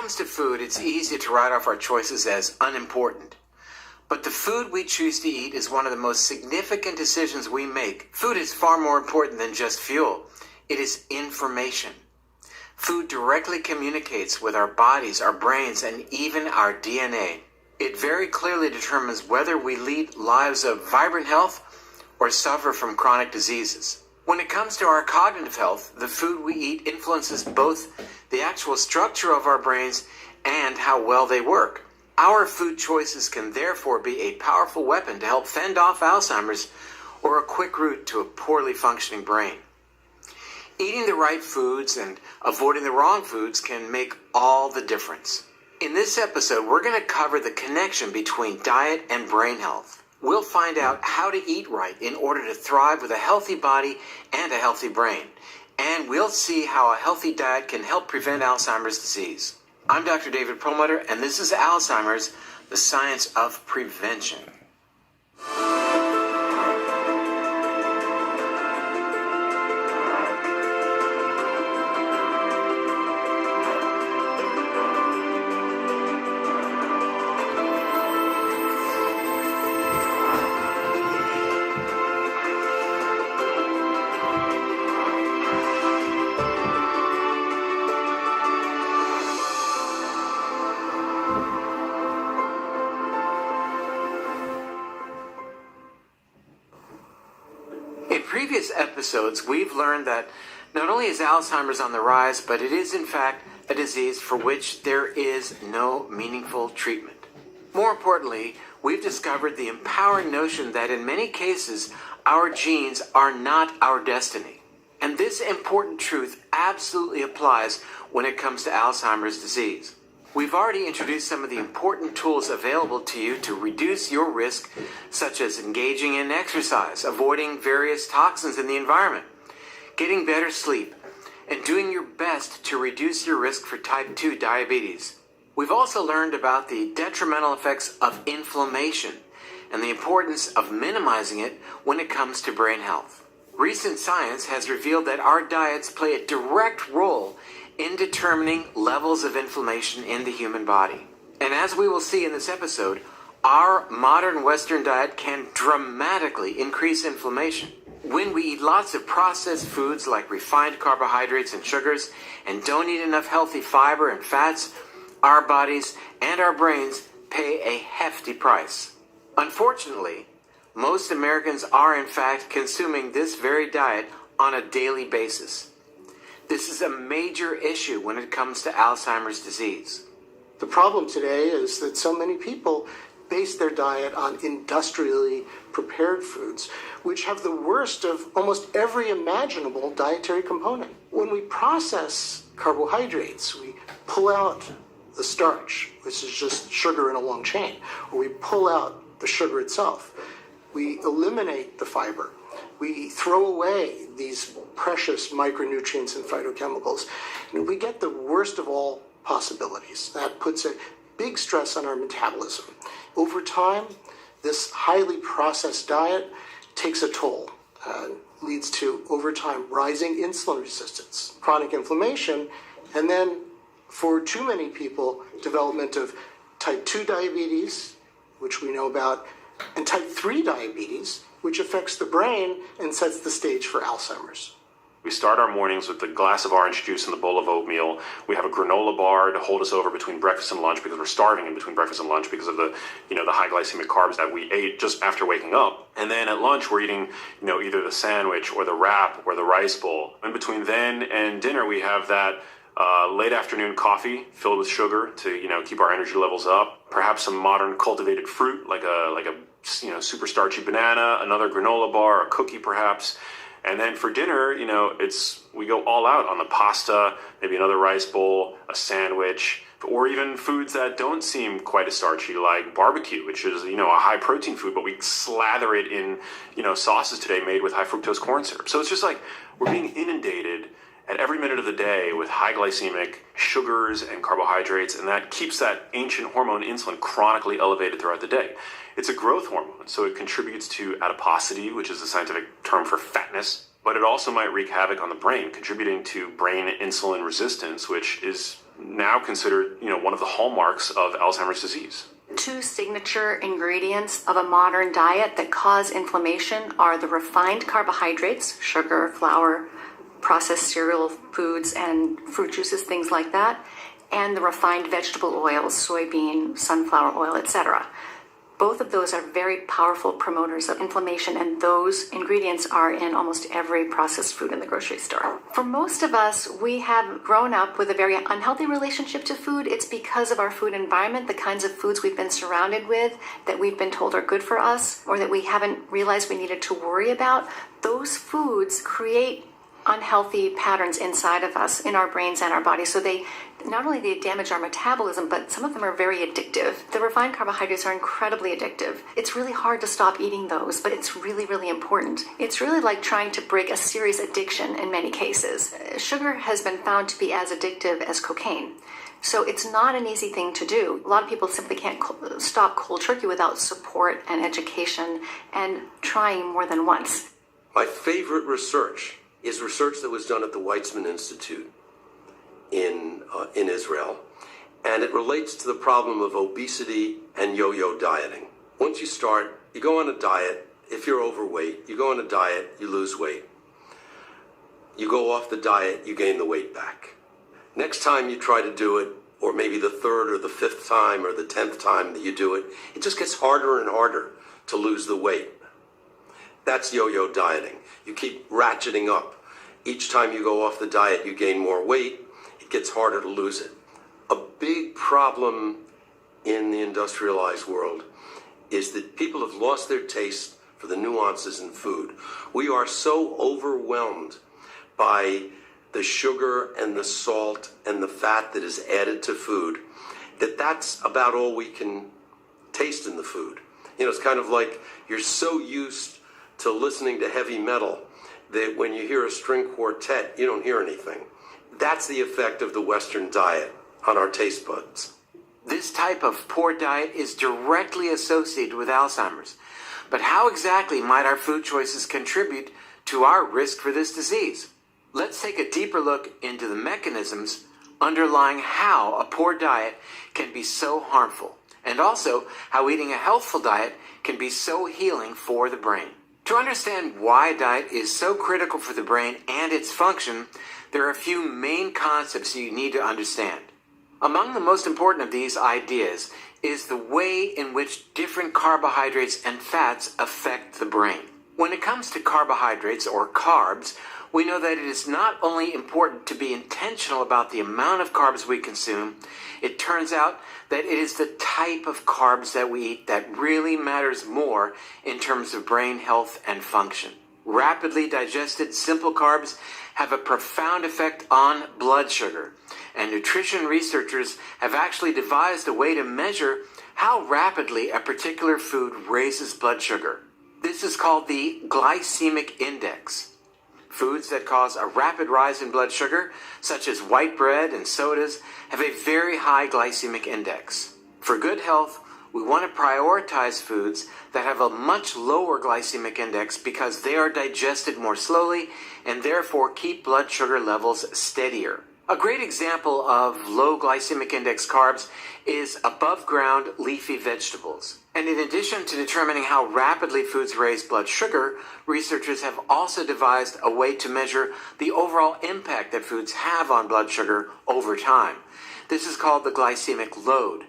comes to food, it's easy to write off our choices as unimportant. But the food we choose to eat is one of the most significant decisions we make. Food is far more important than just fuel. It is information. Food directly communicates with our bodies, our brains, and even our DNA. It very clearly determines whether we lead lives of vibrant health or suffer from chronic diseases. When it comes to our cognitive health, the food we eat influences both the actual structure of our brains and how well they work. Our food choices can therefore be a powerful weapon to help fend off Alzeimer's or a quick route to a poorly functioning brain. Eating the right foods and avoiding the wrong foods can make all the difference. In this episode, we're going to cover the connection between diet and brain health. We'll find out how to eat right in order to thrive with a healthy body and a healthy brain. And we'll see how a healthy diet can help prevent Alzheimer's disease. I'm Dr. David Perlmutter, and this is Alzheimer's, the Science of Prevention. In previous episodes, we've learned that not only is Alzheimer's on the rise, but it is in fact a disease for which there is no meaningful treatment. More importantly, we've discovered the empowering notion that in many cases, our genes are not our destiny. And this important truth absolutely applies when it comes to Alzheimer's disease. We've already introduced some of the important tools available to you to reduce your risk, such as engaging in exercise, avoiding various toxins in the environment, getting better sleep, and doing your best to reduce your risk for type 2 diabetes. We've also learned about the detrimental effects of inflammation and the importance of minimizing it when it comes to brain health. Recent science has revealed that our diets play a direct role in determining levels of inflammation in the human body. And as we will see in this episode, our modern Western diet can dramatically increase inflammation. When we eat lots of processed foods like refined carbohydrates and sugars and don't eat enough healthy fiber and fats, our bodies and our brains pay a hefty price. Unfortunately, most Americans are in fact consuming this very diet on a daily basis. This is a major issue when it comes to Alzheimer's disease. The problem today is that so many people base their diet on industrially prepared foods, which have the worst of almost every imaginable dietary component. When we process carbohydrates, we pull out the starch, which is just sugar in a long chain, or we pull out the sugar itself. We eliminate the fiber. We throw away these precious micronutrients and phytochemicals, and we get the worst of all possibilities. That puts a big stress on our metabolism. Over time, this highly processed diet takes a toll, leads to, over time, rising insulin resistance, chronic inflammation, and then, for too many people, development of type 2 diabetes, which we know about, and type 3 diabetes, which affects the brain and sets the stage for Alzheimer's. We start our mornings with a glass of orange juice and the bowl of oatmeal. We have a granola bar to hold us over between breakfast and lunch because we're starving in between breakfast and lunch because of the high glycemic carbs that we ate just after waking up. And then at lunch, we're eating, either the sandwich or the wrap or the rice bowl. In between then and dinner, we have that late afternoon coffee filled with sugar to, keep our energy levels up. Perhaps some modern cultivated fruit like a super starchy banana, another granola bar, a cookie perhaps. And then for dinner, we go all out on the pasta, maybe another rice bowl, a sandwich, or even foods that don't seem quite as starchy, like barbecue, which is, a high protein food, but we slather it in, sauces today made with high fructose corn syrup. So it's just like we're being inundated at every minute of the day with high glycemic sugars and carbohydrates, and that keeps that ancient hormone insulin chronically elevated throughout the day. It's a growth hormone, so it contributes to adiposity, which is the scientific term for fatness, but it also might wreak havoc on the brain, contributing to brain insulin resistance, which is now considered, one of the hallmarks of Alzheimer's disease. Two signature ingredients of a modern diet that cause inflammation are the refined carbohydrates, sugar, flour, processed cereal foods, and fruit juices, things like that, and the refined vegetable oils, soybean, sunflower oil, etc. Both of those are very powerful promoters of inflammation, and those ingredients are in almost every processed food in the grocery store. For most of us, we have grown up with a very unhealthy relationship to food. It's because of our food environment, the kinds of foods we've been surrounded with, that we've been told are good for us, or that we haven't realized we needed to worry about. Those foods create unhealthy patterns inside of us, in our brains and our bodies. So they damage our metabolism, but some of them are very addictive. The refined carbohydrates are incredibly addictive. It's really hard to stop eating those, but it's really, really important. It's really like trying to break a serious addiction in many cases. Sugar has been found to be as addictive as cocaine. So it's not an easy thing to do. A lot of people simply can't stop cold turkey without support and education and trying more than once. My favorite research is research that was done at the Weizmann Institute in Israel, and it relates to the problem of obesity and yo-yo dieting. Once you start, you go on a diet. If you're overweight, you go on a diet, you lose weight. You go off the diet, you gain the weight back. Next time you try to do it, or maybe the third or the fifth time or the 10th time that you do it, it just gets harder and harder to lose the weight. That's yo-yo dieting. You keep ratcheting up. Each time you go off the diet, you gain more weight. It gets harder to lose it. A big problem in the industrialized world is that people have lost their taste for the nuances in food. We are so overwhelmed by the sugar and the salt and the fat that is added to food that that's about all we can taste in the food. It's kind of like you're so used to listening to heavy metal that when you hear a string quartet, you don't hear anything. That's the effect of the Western diet on our taste buds. This type of poor diet is directly associated with Alzheimer's. But how exactly might our food choices contribute to our risk for this disease? Let's take a deeper look into the mechanisms underlying how a poor diet can be so harmful, and also how eating a healthful diet can be so healing for the brain. To understand why diet is so critical for the brain and its function, there are a few main concepts you need to understand. Among the most important of these ideas is the way in which different carbohydrates and fats affect the brain. When it comes to carbohydrates, or carbs, we know that it is not only important to be intentional about the amount of carbs we consume, it turns out that it is the type of carbs that we eat that really matters more in terms of brain health and function. Rapidly digested simple carbs have a profound effect on blood sugar, and nutrition researchers have actually devised a way to measure how rapidly a particular food raises blood sugar. This is called the glycemic index. Foods that cause a rapid rise in blood sugar, such as white bread and sodas, have a very high glycemic index. For good health, we want to prioritize foods that have a much lower glycemic index because they are digested more slowly and therefore keep blood sugar levels steadier. A great example of low glycemic index carbs is above ground leafy vegetables. And in addition to determining how rapidly foods raise blood sugar, researchers have also devised a way to measure the overall impact that foods have on blood sugar over time. This is called the glycemic load.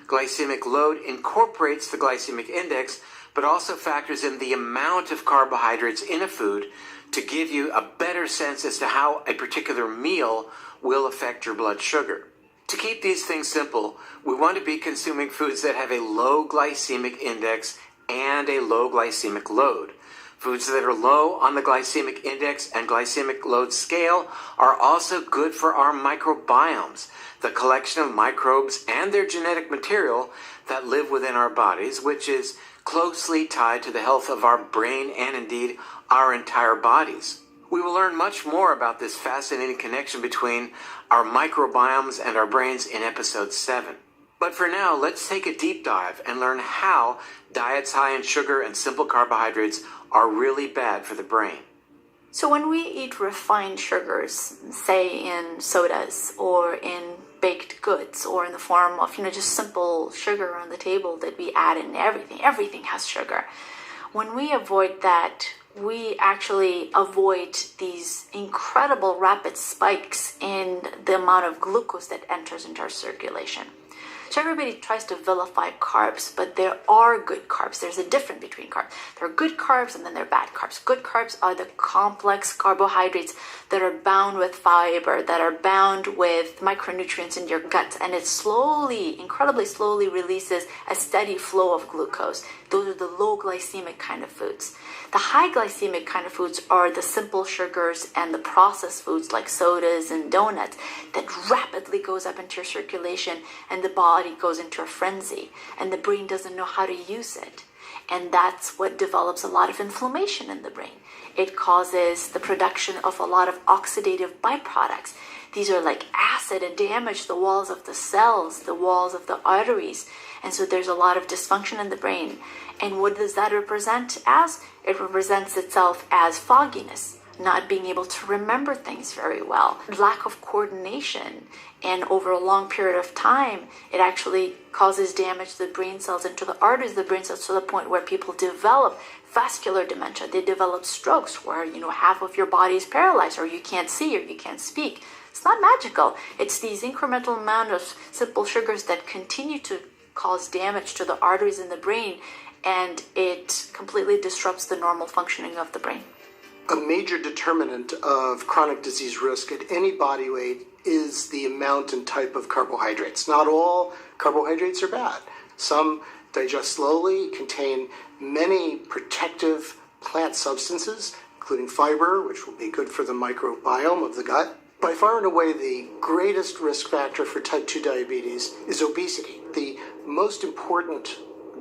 Glycemic load incorporates the glycemic index, but also factors in the amount of carbohydrates in a food to give you a better sense as to how a particular meal will affect your blood sugar. To keep these things simple, we want to be consuming foods that have a low glycemic index and a low glycemic load. Foods that are low on the glycemic index and glycemic load scale are also good for our microbiomes, the collection of microbes and their genetic material that live within our bodies, which is closely tied to the health of our brain and indeed our entire bodies. We will learn much more about this fascinating connection between our microbiomes and our brains in episode 7. But for now, let's take a deep dive and learn how diets high in sugar and simple carbohydrates are really bad for the brain. So when we eat refined sugars, say in sodas or in baked goods or in the form of, just simple sugar on the table that we add in everything. Everything has sugar. When we avoid that, we actually avoid these incredible rapid spikes in the amount of glucose that enters into our circulation. So everybody tries to vilify carbs, but there are good carbs. There's a difference between carbs. There are good carbs and then there are bad carbs. Good carbs are the complex carbohydrates that are bound with fiber, that are bound with micronutrients in your gut, and it slowly, incredibly slowly releases a steady flow of glucose. Those are the low glycemic kind of foods. The high glycemic kind of foods are the simple sugars and the processed foods like sodas and donuts that rapidly goes up into your circulation, and the body goes into a frenzy and the brain doesn't know how to use it. And that's what develops a lot of inflammation in the brain. It causes the production of a lot of oxidative byproducts. These are like acid and damage the walls of the cells, the walls of the arteries. And so there's a lot of dysfunction in the brain. And what does that represent as? It represents itself as fogginess, not being able to remember things very well, lack of coordination. And over a long period of time, it actually causes damage to the brain cells and to the arteries of the brain cells to the point where people develop vascular dementia. They develop strokes where, half of your body is paralyzed, or you can't see, or you can't speak. It's not magical. It's these incremental amount of simple sugars that continue to cause damage to the arteries in the brain, and it completely disrupts the normal functioning of the brain. A major determinant of chronic disease risk at any body weight is the amount and type of carbohydrates. Not all carbohydrates are bad. Some digest slowly, contain many protective plant substances, including fiber, which will be good for the microbiome of the gut. By far and away, the greatest risk factor for type 2 diabetes is obesity. The most important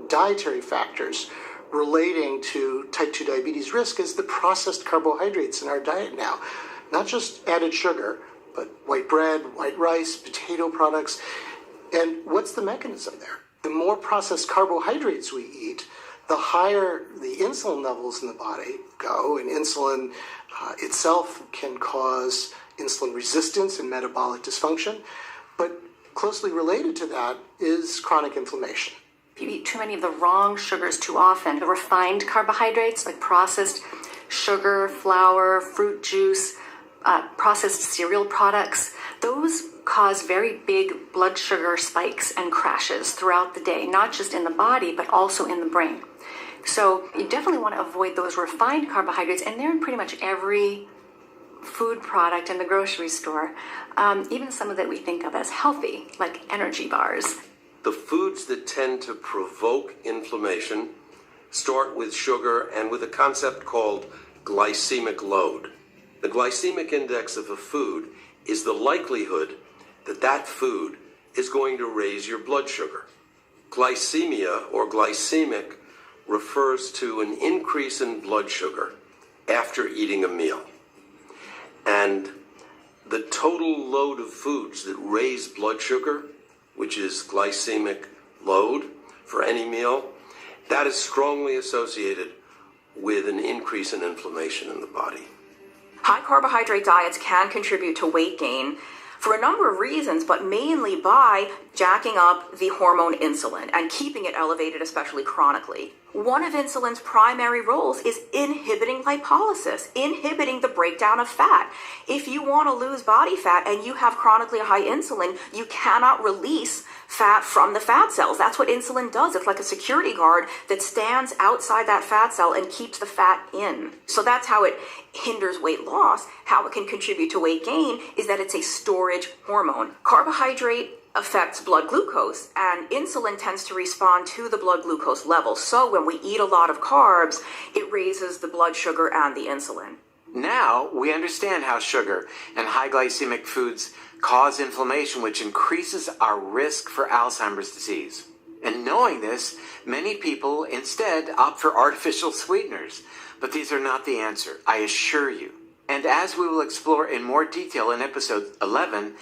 dietary factors relating to type 2 diabetes risk is the processed carbohydrates in our diet now. Not just added sugar, but white bread, white rice, potato products. And what's the mechanism there? The more processed carbohydrates we eat, the higher the insulin levels in the body go, and insulin itself can cause insulin resistance and metabolic dysfunction. But closely related to that is chronic inflammation. If you eat too many of the wrong sugars too often, the refined carbohydrates like processed sugar, flour, fruit juice, processed cereal products, those cause very big blood sugar spikes and crashes throughout the day, not just in the body, but also in the brain. So you definitely want to avoid those refined carbohydrates, and they're in pretty much every food product in the grocery store, even some of that we think of as healthy, like energy bars. The foods that tend to provoke inflammation start with sugar and with a concept called glycemic load. The glycemic index of a food is the likelihood that that food is going to raise your blood sugar. Glycemia or glycemic refers to an increase in blood sugar after eating a meal. And the total load of foods that raise blood sugar, which is glycemic load for any meal, that is strongly associated with an increase in inflammation in the body. High carbohydrate diets can contribute to weight gain for a number of reasons, but mainly by jacking up the hormone insulin and keeping it elevated, especially chronically. One of insulin's primary roles is inhibiting lipolysis, inhibiting the breakdown of fat. If you want to lose body fat and you have chronically high insulin, you cannot release fat from the fat cells. That's what insulin does. It's like a security guard that stands outside that fat cell and keeps the fat in. So that's how it hinders weight loss. How it can contribute to weight gain is that it's a storage hormone. Carbohydrate affects blood glucose, and insulin tends to respond to the blood glucose level. So when we eat a lot of carbs, it raises the blood sugar and the insulin. Now we understand how sugar and high glycemic foods cause inflammation, which increases our risk for Alzheimer's disease. And knowing this, many people instead opt for artificial sweeteners. But these are not the answer, I assure you. And as we will explore in more detail in episode 11,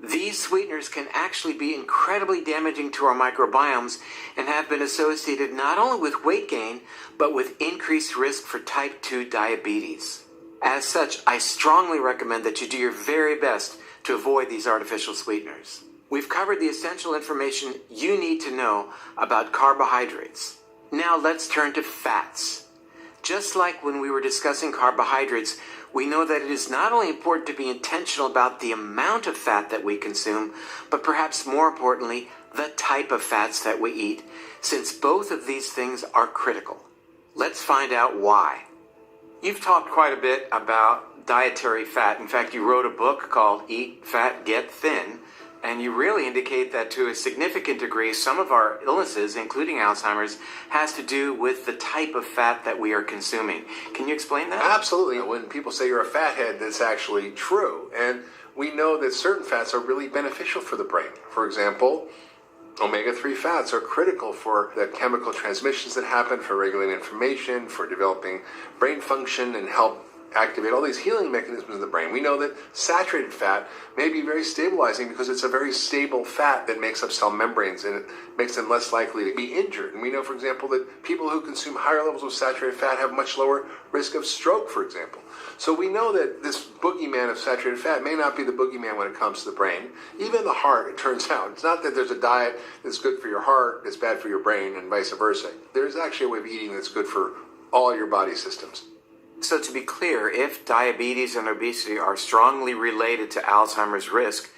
these sweeteners can actually be incredibly damaging to our microbiomes and have been associated not only with weight gain, but with increased risk for type 2 diabetes. As such, I strongly recommend that you do your very best to avoid these artificial sweeteners. we've covered the essential information you need to know about carbohydrates. Now let's turn to fats. Just like when we were discussing carbohydrates, we know that it is not only important to be intentional about the amount of fat that we consume, but perhaps more importantly, the type of fats that we eat, since both of these things are critical. Let's find out why. You've talked quite a bit about dietary fat. In fact, you wrote a book called Eat Fat, Get Thin, and you really indicate that to a significant degree, some of our illnesses, including Alzheimer's, has to do with the type of fat that we are consuming. Can you explain that? Absolutely. When people say you're a fathead, that's actually true. And we know that certain fats are really beneficial for the brain. For example, omega-3 fats are critical for the chemical transmissions that happen, for regulating inflammation, for developing brain function, and help activate all these healing mechanisms in the brain. We know that saturated fat may be very stabilizing because it's a very stable fat that makes up cell membranes and it makes them less likely to be injured. And we know, for example, that people who consume higher levels of saturated fat have much lower risk of stroke, for example. So we know that this boogeyman of saturated fat may not be the boogeyman when it comes to the brain. Even the heart, it turns out. It's not that there's a diet that's good for your heart that's bad for your brain and vice versa. There's actually a way of eating that's good for all your body systems. So to be clear, if diabetes and obesity are strongly related to Alzheimer's risk,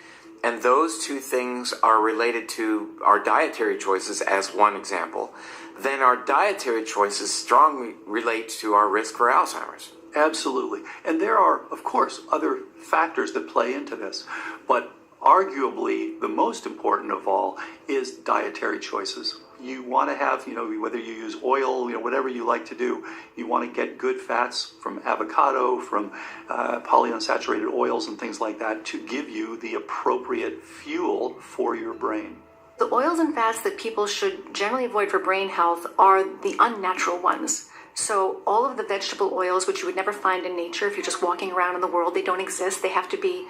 and those two things are related to our dietary choices as one example, then our dietary choices strongly relate to our risk for Alzheimer's. Absolutely. And there are, of course, other factors that play into this. But arguably, the most important of all is dietary choices. You want to have, whether you use oil, whatever you like to do, you want to get good fats from avocado, from polyunsaturated oils and things like that to give you the appropriate fuel for your brain. The oils and fats that people should generally avoid for brain health are the unnatural ones. So all of the vegetable oils, which you would never find in nature if you're just walking around in the world, they don't exist. They have to be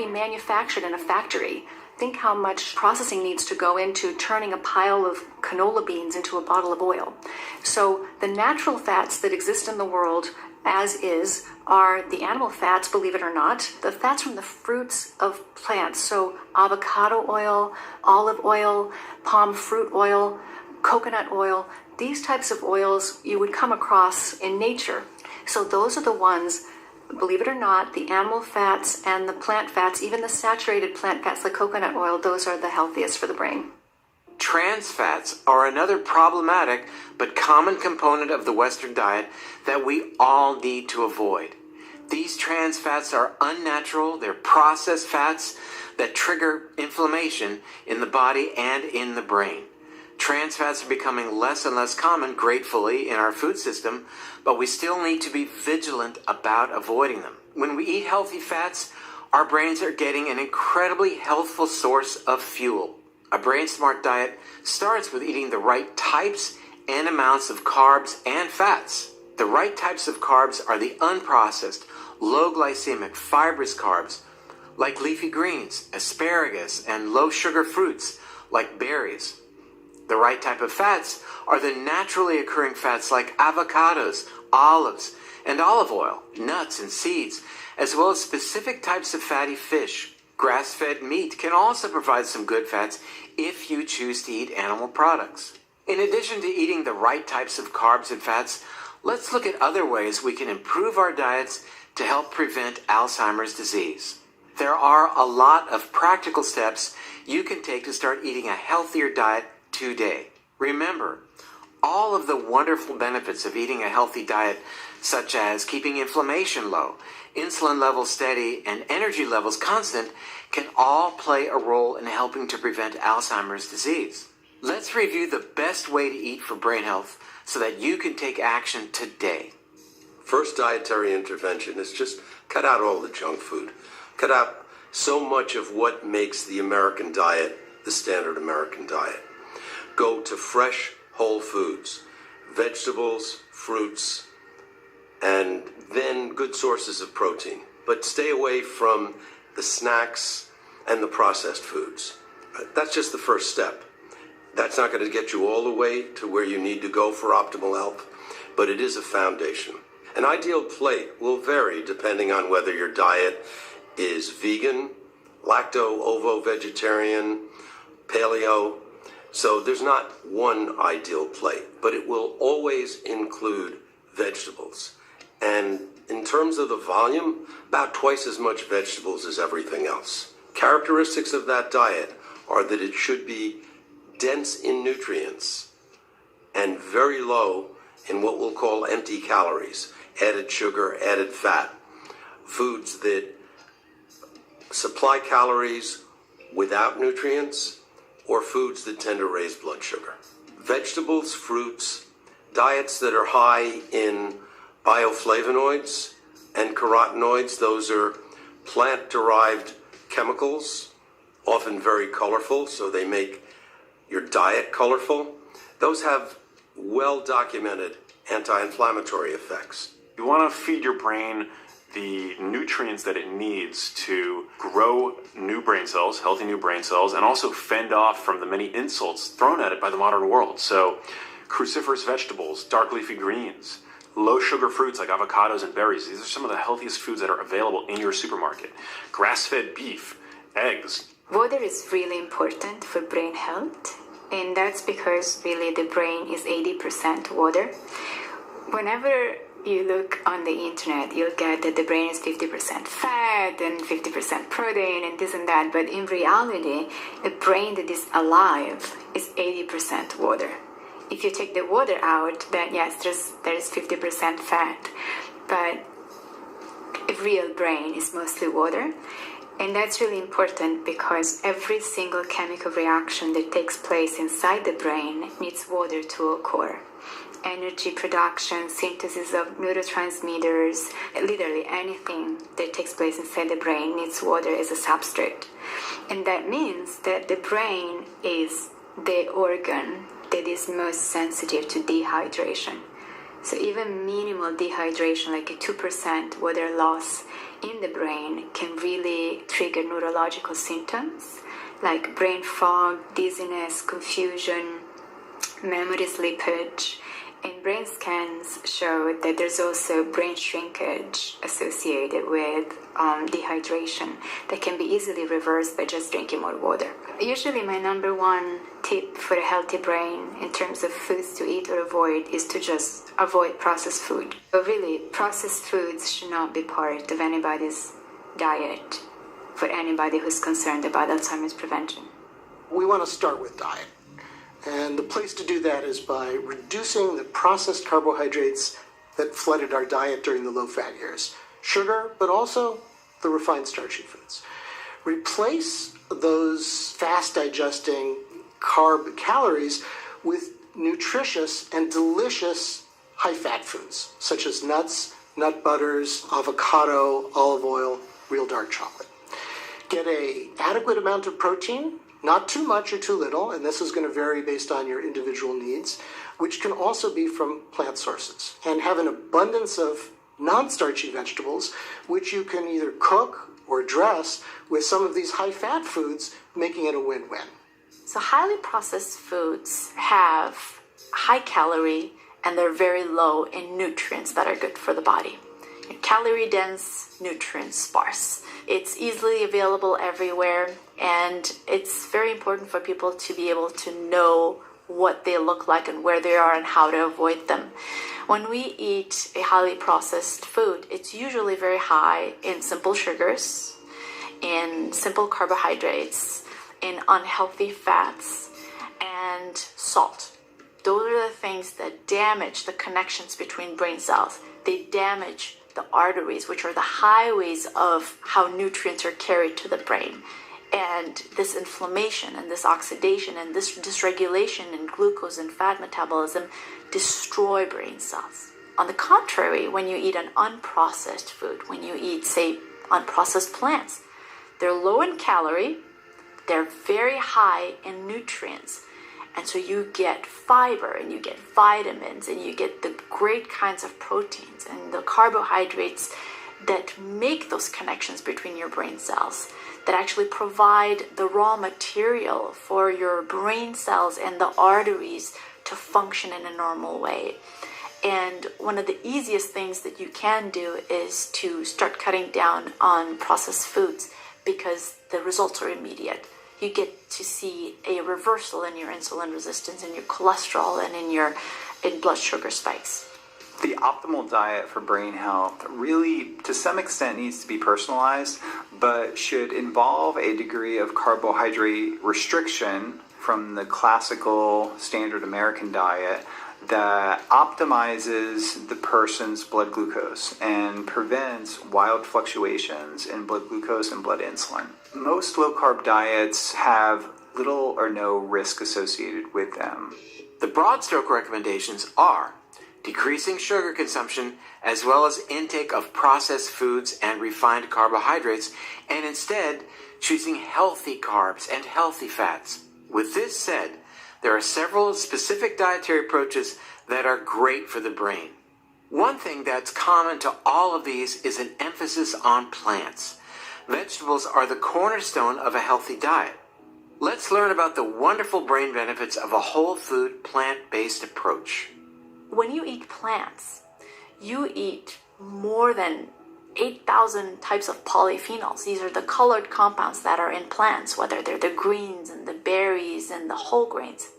manufactured in a factory. Think how much processing needs to go into turning a pile of canola beans into a bottle of oil. So the natural fats that exist in the world as is are the animal fats, believe it or not, the fats from the fruits of plants. So avocado oil, olive oil, palm fruit oil, coconut oil, these types of oils you would come across in nature. So those are the ones, believe it or not, the animal fats and the plant fats, even the saturated plant fats like coconut oil, those are the healthiest for the brain. Trans fats are another problematic but common component of the Western diet that we all need to avoid. These trans fats are unnatural, they're processed fats that trigger inflammation in the body and in the brain. Trans fats are becoming less and less common, gratefully, in our food system, but we still need to be vigilant about avoiding them. When we eat healthy fats, our brains are getting an incredibly healthful source of fuel. A brain smart diet starts with eating the right types and amounts of carbs and fats. The right types of carbs are the unprocessed, low glycemic, fibrous carbs, like leafy greens, asparagus, and low sugar fruits, like berries. The right type of fats are the naturally occurring fats like avocados, olives, and olive oil, nuts and seeds, as well as specific types of fatty fish. Grass-fed meat can also provide some good fats if you choose to eat animal products. In addition to eating the right types of carbs and fats, let's look at other ways we can improve our diets to help prevent Alzheimer's disease. There are a lot of practical steps you can take to start eating a healthier diet today. Remember, all of the wonderful benefits of eating a healthy diet, such as keeping inflammation low, insulin levels steady, and energy levels constant, can all play a role in helping to prevent Alzheimer's disease. Let's review the best way to eat for brain health so that you can take action today. First dietary intervention is just cut out all the junk food. Cut out so much of what makes the American diet the standard American diet. Go to fresh, whole foods, vegetables, fruits, and then good sources of protein. But stay away from the snacks and the processed foods. That's just the first step. That's not going to get you all the way to where you need to go for optimal health, but it is a foundation. An ideal plate will vary depending on whether your diet is vegan, lacto, ovo, vegetarian, paleo. So there's not one ideal plate, but it will always include vegetables. And in terms of the volume, about twice as much vegetables as everything else. Characteristics of that diet are that it should be dense in nutrients and very low in what we'll call empty calories, added sugar, added fat, foods that supply calories without nutrients, or foods that tend to raise blood sugar. Vegetables, fruits, diets that are high in bioflavonoids and carotenoids, those are plant-derived chemicals, often very colorful, so they make your diet colorful. Those have well-documented anti-inflammatory effects. You want to feed your brain the nutrients that it needs to grow new brain cells, healthy new brain cells, and also fend off from the many insults thrown at it by the modern world. So cruciferous vegetables, dark leafy greens, low sugar fruits like avocados and berries. These are some of the healthiest foods that are available in your supermarket. Grass-fed beef, eggs. Water is really important for brain health, and that's because really the brain is 80% water. Whenever you look on the internet, you'll get that the brain is 50% fat and 50% protein and this and that, but in reality, a brain that is alive is 80% water. If you take the water out, then yes, there is 50% fat, but a real brain is mostly water. And that's really important because every single chemical reaction that takes place inside the brain needs water to occur. Energy production, synthesis of neurotransmitters, literally anything that takes place inside the brain needs water as a substrate. And that means that the brain is the organ that is most sensitive to dehydration. So even minimal dehydration, like a 2% water loss in the brain, can really trigger neurological symptoms like brain fog, dizziness, confusion, memory slippage. And brain scans show that there's also brain shrinkage associated with dehydration that can be easily reversed by just drinking more water. Usually my number one tip for a healthy brain in terms of foods to eat or avoid is to just avoid processed food. But really, processed foods should not be part of anybody's diet for anybody who's concerned about Alzheimer's prevention. We want to start with diet. And the place to do that is by reducing the processed carbohydrates that flooded our diet during the low-fat years. Sugar, but also the refined starchy foods. Replace those fast-digesting carb calories with nutritious and delicious high-fat foods, such as nuts, nut butters, avocado, olive oil, real dark chocolate. Get an adequate amount of protein, not too much or too little, and this is going to vary based on your individual needs, which can also be from plant sources. And have an abundance of non-starchy vegetables, which you can either cook or dress with some of these high-fat foods, making it a win-win. So highly processed foods have high calorie and they're very low in nutrients that are good for the body. Calorie dense, nutrient sparse. It's easily available everywhere, and it's very important for people to be able to know what they look like and where they are and how to avoid them. When we eat a highly processed food, it's usually very high in simple sugars, in simple carbohydrates, in unhealthy fats, and salt. Those are the things that damage the connections between brain cells. They damage the arteries, which are the highways of how nutrients are carried to the brain. And this inflammation and this oxidation and this dysregulation in glucose and fat metabolism destroy brain cells. On the contrary, when you eat an unprocessed food, when you eat, say, unprocessed plants, they're low in calorie, they're very high in nutrients. And so you get fiber and you get vitamins and you get the great kinds of proteins and the carbohydrates that make those connections between your brain cells, that actually provide the raw material for your brain cells and the arteries to function in a normal way. And one of the easiest things that you can do is to start cutting down on processed foods, because the results are immediate. You get to see a reversal in your insulin resistance, in your cholesterol, and in blood sugar spikes. The optimal diet for brain health really, to some extent, needs to be personalized, but should involve a degree of carbohydrate restriction from the classical standard American diet that optimizes the person's blood glucose and prevents wild fluctuations in blood glucose and blood insulin. Most low-carb diets have little or no risk associated with them. The broad stroke recommendations are decreasing sugar consumption as well as intake of processed foods and refined carbohydrates, and instead choosing healthy carbs and healthy fats. With this said, there are several specific dietary approaches that are great for the brain. One thing that's common to all of these is an emphasis on plants. Vegetables are the cornerstone of a healthy diet. Let's learn about the wonderful brain benefits of a whole food, plant-based approach. When you eat plants, you eat more than 8,000 types of polyphenols. These are the colored compounds that are in plants, whether they're the greens and the berries and the whole grains.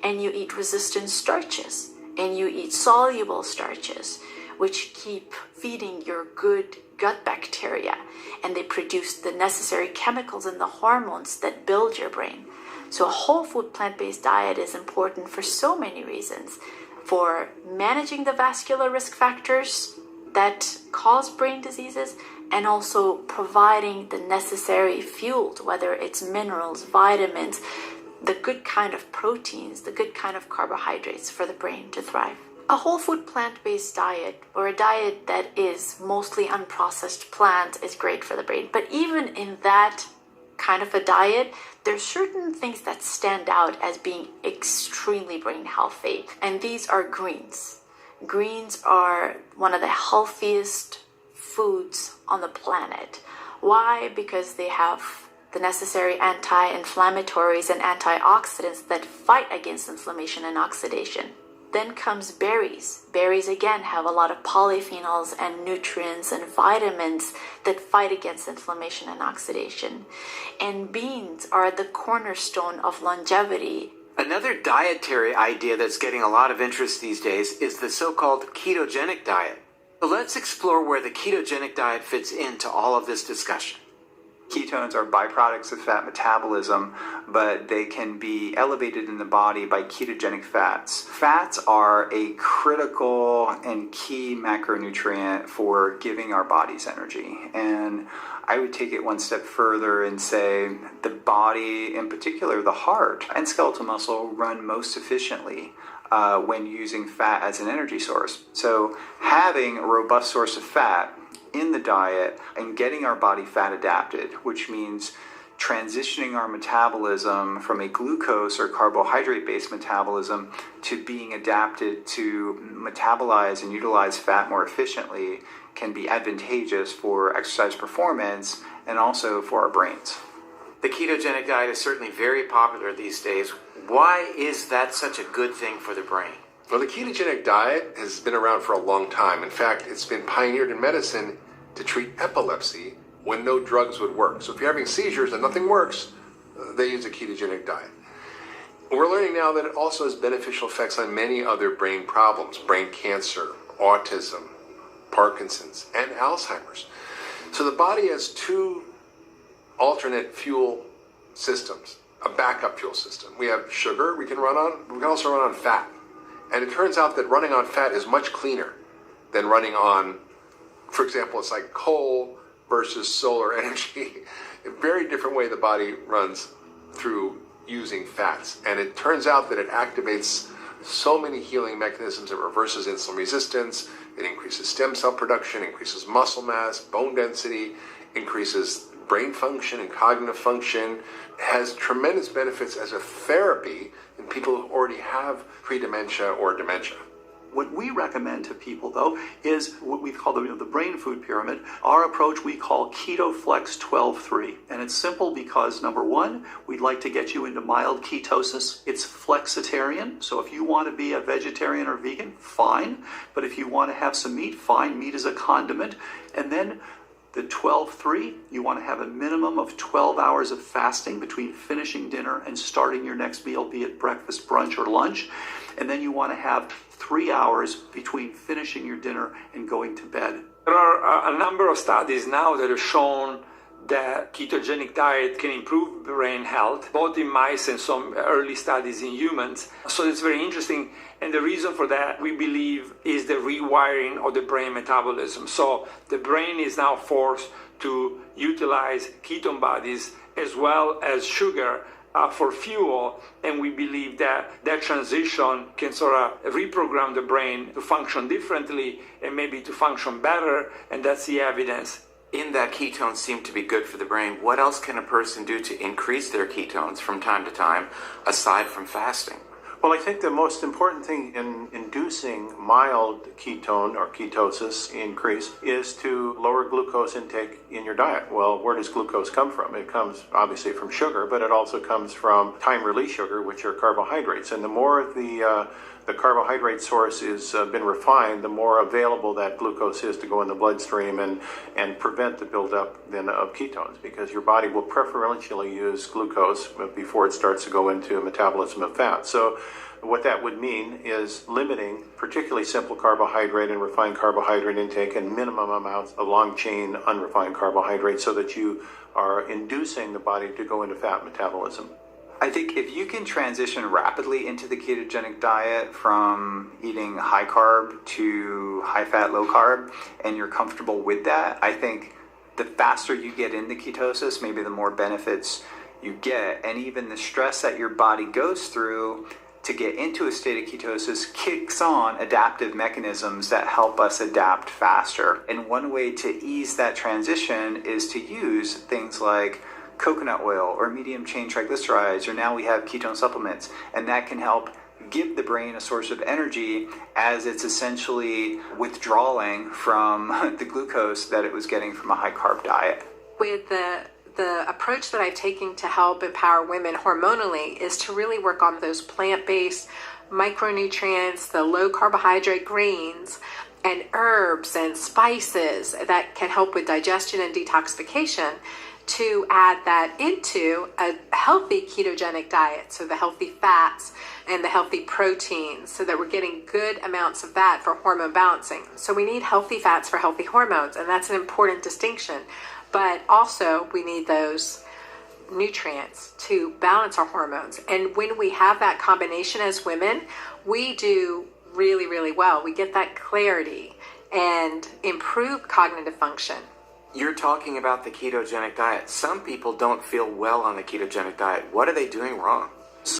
And you eat resistant starches, and you eat soluble starches, which keep feeding your good gut bacteria, and they produce the necessary chemicals and the hormones that build your brain. So a whole food plant-based diet is important for so many reasons. For managing the vascular risk factors that cause brain diseases, and also providing the necessary fuel, whether it's minerals, vitamins, the good kind of proteins, the good kind of carbohydrates for the brain to thrive. A whole food plant-based diet, or a diet that is mostly unprocessed plant, is great for the brain. But even in that kind of a diet, there's certain things that stand out as being extremely brain healthy, and these are greens. Greens are one of the healthiest foods on the planet. Why? Because they have the necessary anti-inflammatories and antioxidants that fight against inflammation and oxidation. Then comes berries. Berries again have a lot of polyphenols and nutrients and vitamins that fight against inflammation and oxidation. And beans are the cornerstone of longevity. Another dietary idea that's getting a lot of interest these days is the so-called ketogenic diet. So let's explore where the ketogenic diet fits into all of this discussion. Ketones are byproducts of fat metabolism, but they can be elevated in the body by ketogenic fats. Fats are a critical and key macronutrient for giving our bodies energy. And I would take it one step further and say the body, in particular the heart and skeletal muscle, run most efficiently when using fat as an energy source. So having a robust source of fat in the diet and getting our body fat adapted, which means transitioning our metabolism from a glucose or carbohydrate-based metabolism to being adapted to metabolize and utilize fat more efficiently, can be advantageous for exercise performance and also for our brains. The ketogenic diet is certainly very popular these days. Why is that such a good thing for the brain? Well, the ketogenic diet has been around for a long time. In fact, it's been pioneered in medicine to treat epilepsy when no drugs would work. So if you're having seizures and nothing works, they use a ketogenic diet. We're learning now that it also has beneficial effects on many other brain problems: brain cancer, autism, Parkinson's, and Alzeimer's. So the body has two alternate fuel systems, a backup fuel system. We have sugar we can run on, we can also run on fat. And it turns out that running on fat is much cleaner than running on, for example, it's like coal versus solar energy. A very different way the body runs through using fats. And it turns out that it activates so many healing mechanisms. It reverses insulin resistance, it increases stem cell production, increases muscle mass, bone density, increases brain function and cognitive function, has tremendous benefits as a therapy in people who already have pre-dementia or dementia. What we recommend to people, though, is what we call the brain food pyramid. Our approach we call Keto Flex 12-3. And it's simple because, number one, we'd like to get you into mild ketosis. It's flexitarian. So if you want to be a vegetarian or vegan, fine. But if you want to have some meat, fine. Meat is a condiment. And then The 12-3, you want to have a minimum of 12 hours of fasting between finishing dinner and starting your next meal, be it breakfast, brunch, or lunch. And then you want to have 3 hours between finishing your dinner and going to bed. There are a number of studies now that have shown that ketogenic diet can improve brain health, both in mice and some early studies in humans. So it's very interesting. And the reason for that, we believe, is the rewiring of the brain metabolism. So the brain is now forced to utilize ketone bodies as well as sugar for fuel, and we believe that that transition can sort of reprogram the brain to function differently and maybe to function better, and that's the evidence. In that ketones seem to be good for the brain, what else can a person do to increase their ketones from time to time, aside from fasting? Well, I think the most important thing in inducing mild ketone or ketosis increase is to lower glucose intake in your diet. Well, where does glucose come from? It comes obviously from sugar, but it also comes from time-release sugar, which are carbohydrates. And the more the carbohydrate source has been refined, the more available that glucose is to go in the bloodstream and prevent the buildup then of ketones, because your body will preferentially use glucose before it starts to go into metabolism of fat. So what that would mean is limiting particularly simple carbohydrate and refined carbohydrate intake and minimum amounts of long-chain unrefined carbohydrates so that you are inducing the body to go into fat metabolism. I think if you can transition rapidly into the ketogenic diet from eating high carb to high fat, low carb, and you're comfortable with that, I think the faster you get into ketosis, maybe the more benefits you get. And even the stress that your body goes through to get into a state of ketosis kicks on adaptive mechanisms that help us adapt faster. And one way to ease that transition is to use things like coconut oil or medium chain triglycerides, or now we have ketone supplements, and that can help give the brain a source of energy as it's essentially withdrawing from the glucose that it was getting from a high carb diet. With the approach that I've taken to help empower women hormonally is to really work on those plant-based micronutrients, the low carbohydrate grains, and herbs and spices that can help with digestion and detoxification, to add that into a healthy ketogenic diet, so the healthy fats and the healthy proteins, so that we're getting good amounts of that for hormone balancing. So we need healthy fats for healthy hormones, and that's an important distinction. But also we need those nutrients to balance our hormones. And when we have that combination as women, we do really, really well. We get that clarity and improve cognitive function. You're talking about the ketogenic diet. Some people don't feel well on the ketogenic diet. What are they doing wrong?